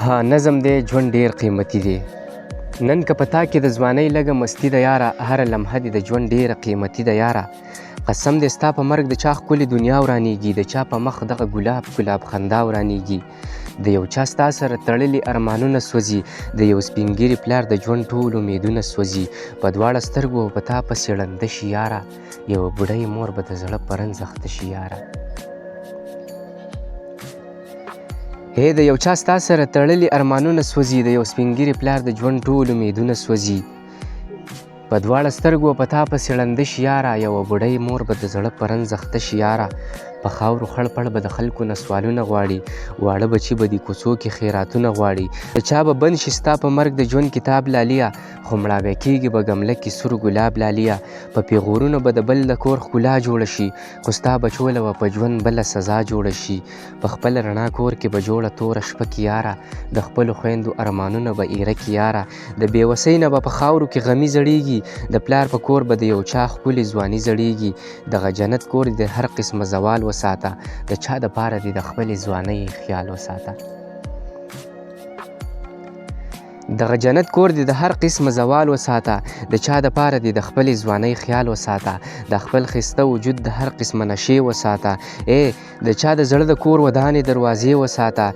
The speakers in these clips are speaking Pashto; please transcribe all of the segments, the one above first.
ها نظم دی ژوند ډېر قیمتي دی. نن که په تا کې د ځوانۍ لږه مستی ده یاره، هره لمحه دې د ژوند ډېره قیمتي ده یاره. قسم دی ستا په مرګ د چا ښکلې دنیا ورانیږي، د چا په مخ دغه ګلاب خندا ورانیږي. د یو چا ستا سره تړلي ارمانونه سوځي، د یو سپین ږیري پلار د ژوند ټول امیدونه سوځي. په دواړه سترګو په تا پسې ړنده شي یاره، یوه بوډۍ مور به د زړه په رنځ اخته شي یاره. د یو چا ستا سره تړلي ارمانونه سوځي، د یو سپین ږیري پلار د ژوند ټول امیدونه سوځي. په دواړه سترګو په تا پسې ړنده شي یاره، یوه بوډۍ مور به د زړه په رنځ اخته شي یاره. په خاورو خړ پړ به د خلکو نه سوالونه غواړي، واړه بچي به دې کوڅو کې خیراتونه غواړي. د چا به بند شي ستا په مرګ د ژوند کتاب لاليه، خو مړاوی کېږي به ګمله کې سور ګلاب لاليه. په پیغورونو به د بل د کور ښکلا جوړه شي، خو ستا بچوله به په ژوند بله سزا جوړه شي. په خپل رڼا کور کې به جوړه توره شپه کې یاره، د خپلو خویندو ارمانونه به ایره کې یاره. د بېوسۍ نه به په خاورو کې غمي زړیږي، د پلار په کور به د یو چا ښکلې ځواني زړیږي. دغه جنت کور د هر قسمه زوال وساته، د چا دپاره دې د خپلې ځوانۍ خیال وساته. دغه جنت کور دې د هر قسمه زوال وساته، د چا دپاره دې د خپلې ځوانۍ خیال وساته. د خپل ښایسته وجود د هر قسمه نشې وساته، د چا د زړه د کور ودانې دروازې وساته.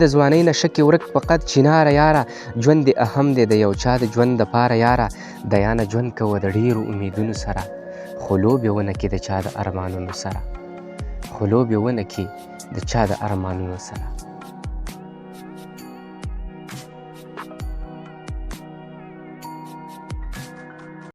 د ځوانۍ نه شکې ورک په قد چناره یاره، ژوند دې اهم دی د یو چا د ژوند دپاره یاره. د یانه ژوند کوه د ډېرو امیدونو سره، خو لوبې ونه کړې د چا د ارمانونو سره، خو لوبې ونه کړې د چا د ارمانونو سره.